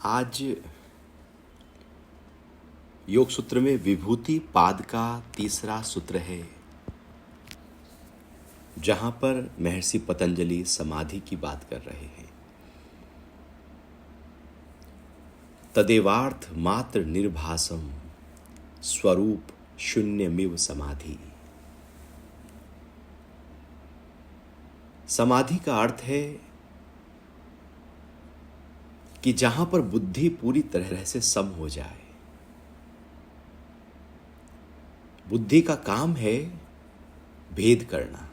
आज योग सूत्र में विभूति पाद का तीसरा सूत्र है, जहां पर महर्षि पतंजलि समाधि की बात कर रहे हैं। तदेवार्थ मात्र निर्भासम स्वरूप शून्यमिव समाधि। समाधि का अर्थ है कि जहां पर बुद्धि पूरी तरह से सम हो जाए। बुद्धि का काम है भेद करना,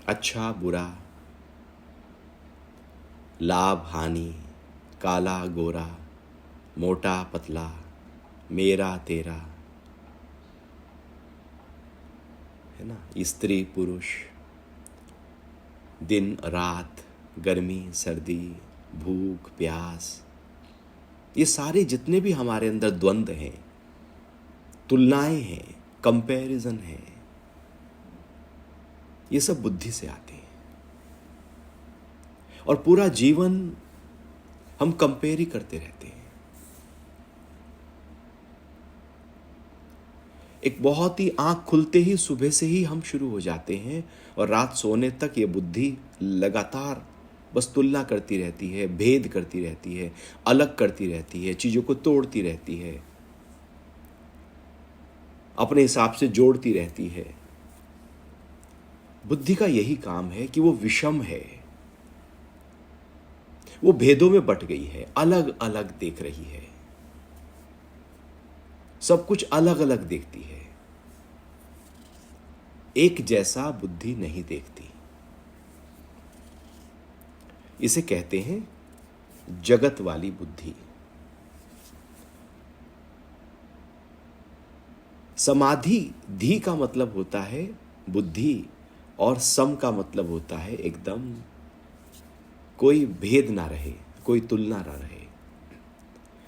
अच्छा बुरा, लाभ हानि, काला गोरा, मोटा पतला, मेरा तेरा, है ना, स्त्री पुरुष, दिन रात, गर्मी सर्दी, भूख प्यास, ये सारे जितने भी हमारे अंदर द्वंद्व हैं, तुलनाएं हैं, कंपैरिजन है, ये सब बुद्धि से आते हैं। और पूरा जीवन हम कंपेयर ही करते रहते हैं। एक बहुत ही आंख खुलते ही सुबह से ही हम शुरू हो जाते हैं और रात सोने तक ये बुद्धि लगातार बस तुलना करती रहती है, भेद करती रहती है, अलग करती रहती है, चीजों को तोड़ती रहती है, अपने हिसाब से जोड़ती रहती है। बुद्धि का यही काम है कि वो विषम है, वो भेदों में बट गई है, अलग अलग देख रही है, सब कुछ अलग अलग देखती है, एक जैसा बुद्धि नहीं देखती। इसे कहते हैं जगत वाली बुद्धि। समाधि धी का मतलब होता है बुद्धि, और सम का मतलब होता है एकदम कोई भेद ना रहे, कोई तुलना ना रहे।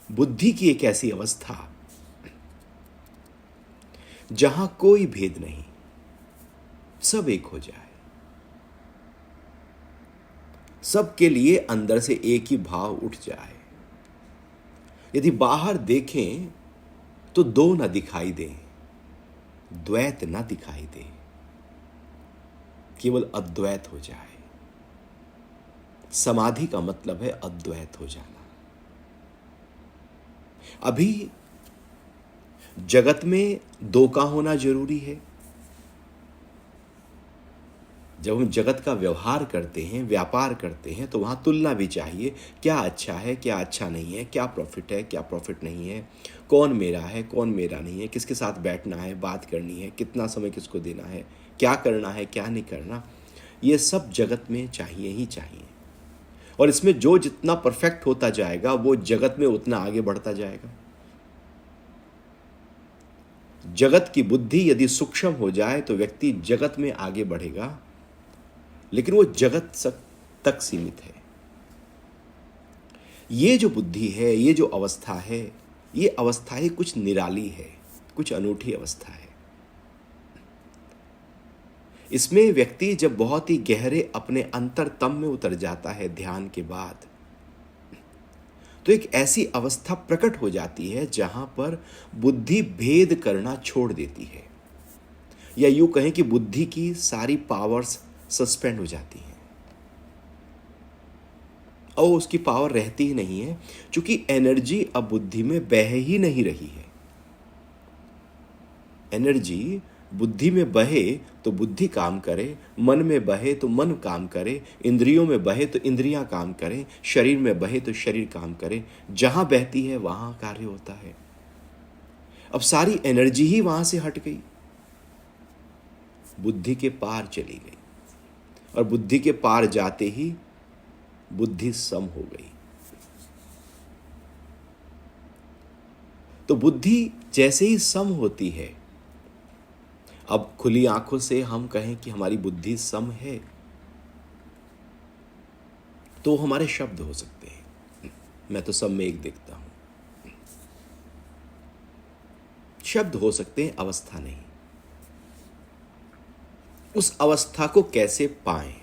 बुद्धि की एक ऐसी अवस्था जहां कोई भेद नहीं, सब एक हो जाए, सबके लिए अंदर से एक ही भाव उठ जाए। यदि बाहर देखें तो दो ना दिखाई दे, द्वैत ना दिखाई दे, केवल अद्वैत हो जाए। समाधि का मतलब है अद्वैत हो जाना। अभी जगत में दो का होना जरूरी है। जब हम जगत का व्यवहार करते हैं, व्यापार करते हैं, तो वहां तुलना भी चाहिए। क्या अच्छा है, क्या अच्छा नहीं है, क्या प्रॉफिट है, क्या प्रॉफिट नहीं है, कौन मेरा है, कौन मेरा नहीं है, किसके साथ बैठना है, बात करनी है, कितना समय किसको देना है, क्या करना है, क्या नहीं करना, ये सब जगत में चाहिए ही चाहिए। और इसमें जो जितना परफेक्ट होता जाएगा वो जगत में उतना आगे बढ़ता जाएगा। जगत की बुद्धि यदि सूक्ष्म हो जाए तो व्यक्ति जगत में आगे बढ़ेगा, लेकिन वो जगत तक सीमित है। ये जो बुद्धि है, ये जो अवस्था है, ये अवस्था ही कुछ निराली है, कुछ अनूठी अवस्था है। इसमें व्यक्ति जब बहुत ही गहरे अपने अंतरतम में उतर जाता है ध्यान के बाद, तो एक ऐसी अवस्था प्रकट हो जाती है जहां पर बुद्धि भेद करना छोड़ देती है, या यूं कहें कि बुद्धि की सारी पावर्स सस्पेंड हो जाती हैं और उसकी पावर रहती ही नहीं है, क्योंकि एनर्जी अब बुद्धि में बह ही नहीं रही है। एनर्जी बुद्धि में बहे तो बुद्धि काम करे, मन में बहे तो मन काम करे, इंद्रियों में बहे तो इंद्रियां काम करें, शरीर में बहे तो शरीर काम करे। जहां बहती है वहां कार्य होता है। अब सारी एनर्जी ही वहां से हट गई, बुद्धि के पार चली गई, और बुद्धि के पार जाते ही बुद्धि सम हो गई। तो बुद्धि जैसे ही सम होती है, अब खुली आंखों से हम कहें कि हमारी बुद्धि सम है, तो हमारे शब्द हो सकते हैं, मैं तो सब में एक देखता हूं। शब्द हो सकते हैं, अवस्था नहीं। उस अवस्था को कैसे पाएं?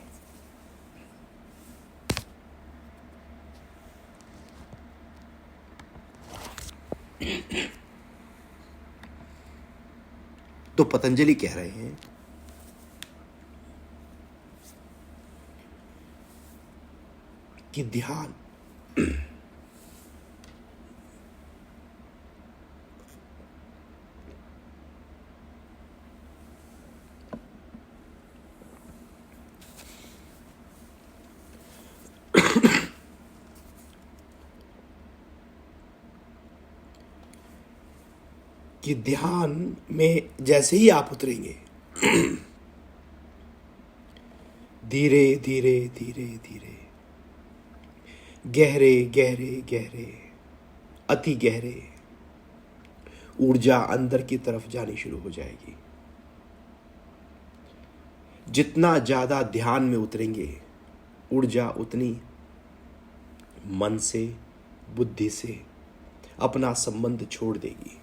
तो पतंजलि कह रहे हैं कि ध्यान कि ध्यान में जैसे ही आप उतरेंगे, धीरे धीरे धीरे धीरे, गहरे गहरे गहरे, अति गहरे, ऊर्जा अंदर की तरफ जानी शुरू हो जाएगी। जितना ज्यादा ध्यान में उतरेंगे, ऊर्जा उतनी मन से, बुद्धि से अपना संबंध छोड़ देगी।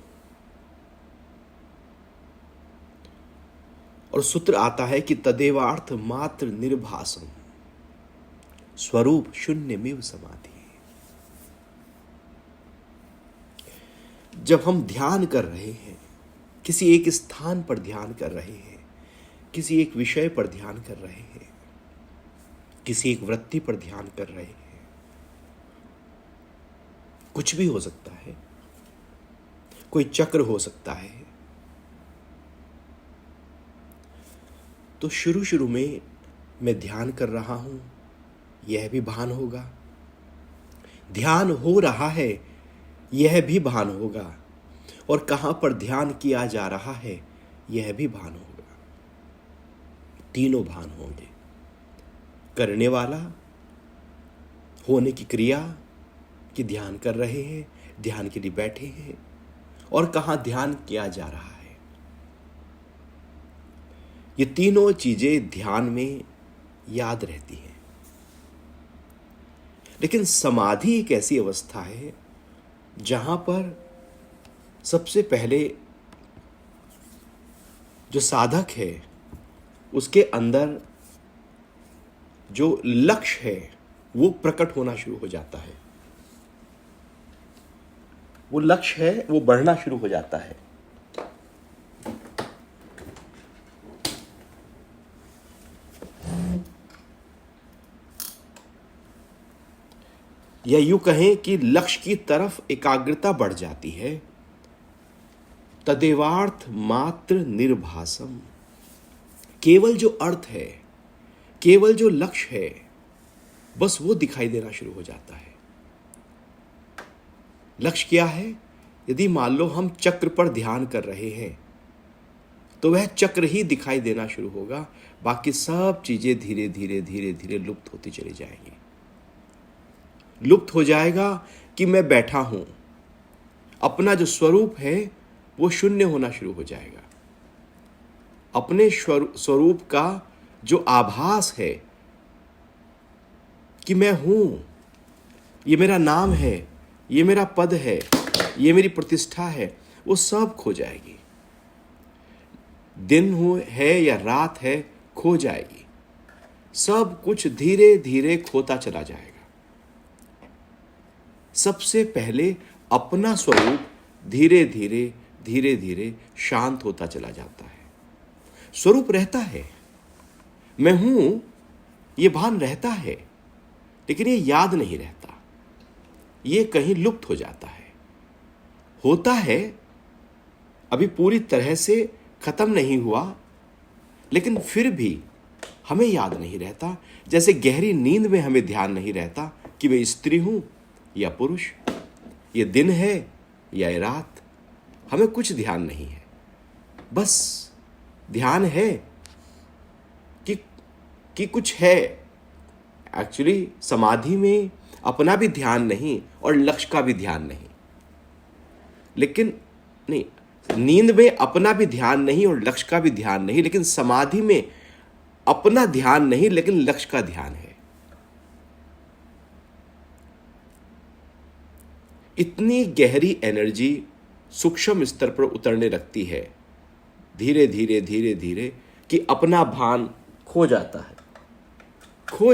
और सूत्र आता है कि तदेवार्थ मात्र निर्भासम स्वरूप शून्यमेव समाधि। जब हम ध्यान कर रहे हैं, किसी एक स्थान पर ध्यान कर रहे हैं, किसी एक विषय पर ध्यान कर रहे हैं, किसी एक वृत्ति पर ध्यान कर रहे हैं, कुछ भी हो सकता है, कोई चक्र हो सकता है, तो शुरू शुरू में मैं ध्यान कर रहा हूं, यह भी भान होगा। ध्यान हो रहा है, यह भी भान होगा। और कहां पर ध्यान किया जा रहा है, यह भी भान होगा। तीनों भान होंगे। करने वाला, होने की क्रिया कि ध्यान कर रहे हैं, ध्यान के लिए बैठे हैं, और कहां ध्यान किया जा रहा है। ये तीनों चीजें ध्यान में याद रहती हैं। लेकिन समाधि एक ऐसी अवस्था है जहां पर सबसे पहले जो साधक है, उसके अंदर जो लक्ष्य है वो प्रकट होना शुरू हो जाता है। वो लक्ष्य है, वो बढ़ना शुरू हो जाता है। या यूं कहें कि लक्ष्य की तरफ एकाग्रता बढ़ जाती है। तदेवार्थ मात्र निर्भासम, केवल जो अर्थ है, केवल जो लक्ष्य है, बस वो दिखाई देना शुरू हो जाता है। लक्ष्य क्या है? यदि मान लो हम चक्र पर ध्यान कर रहे हैं, तो वह चक्र ही दिखाई देना शुरू होगा। बाकी सब चीजें धीरे धीरे धीरे धीरे लुप्त होती चली जाएंगी। लुप्त हो जाएगा कि मैं बैठा हूं। अपना जो स्वरूप है वो शून्य होना शुरू हो जाएगा। अपने स्वरूप का जो आभास है कि मैं हूं, ये मेरा नाम है, ये मेरा पद है, ये मेरी प्रतिष्ठा है, वो सब खो जाएगी। दिन हो है या रात है, खो जाएगी। सब कुछ धीरे धीरे खोता चला जाएगा। सबसे पहले अपना स्वरूप धीरे धीरे धीरे धीरे शांत होता चला जाता है। स्वरूप रहता है, मैं हूं, ये भान रहता है, लेकिन ये याद नहीं रहता, ये कहीं लुप्त हो जाता है। होता है, अभी पूरी तरह से खत्म नहीं हुआ, लेकिन फिर भी हमें याद नहीं रहता। जैसे गहरी नींद में हमें ध्यान नहीं रहता कि मैं स्त्री हूं या पुरुष, ये दिन है या रात, हमें कुछ ध्यान नहीं है। बस ध्यान है कि कुछ है। एक्चुअली समाधि में अपना भी ध्यान नहीं और लक्ष्य का भी ध्यान नहीं। लेकिन नहीं, नींद में अपना भी ध्यान नहीं और लक्ष्य का भी ध्यान नहीं, लेकिन समाधि में अपना ध्यान नहीं लेकिन लक्ष्य का ध्यान है। इतनी गहरी एनर्जी सूक्ष्म स्तर पर उतरने लगती है धीरे धीरे धीरे धीरे कि अपना भान खो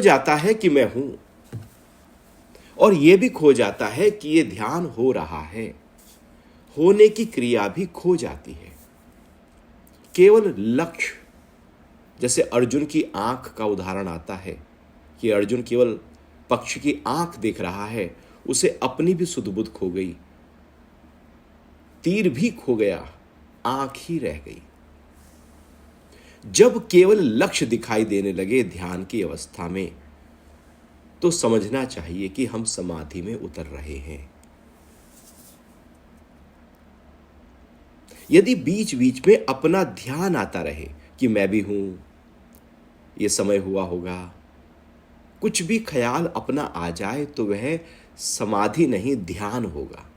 जाता है कि मैं हूं, और यह भी खो जाता है कि यह ध्यान हो रहा है। होने की क्रिया भी खो जाती है। केवल लक्ष्य, जैसे अर्जुन की आंख का उदाहरण आता है कि अर्जुन केवल पक्ष की आंख देख रहा है, उसे अपनी भी सुध बुध खो गई, तीर भी खो गया, आंख ही रह गई। जब केवल लक्ष्य दिखाई देने लगे ध्यान की अवस्था में, तो समझना चाहिए कि हम समाधि में उतर रहे हैं। यदि बीच बीच में अपना ध्यान आता रहे कि मैं भी हूं, ये समय हुआ होगा, कुछ भी ख्याल अपना आ जाए, तो वह समाधि नहीं ध्यान होगा।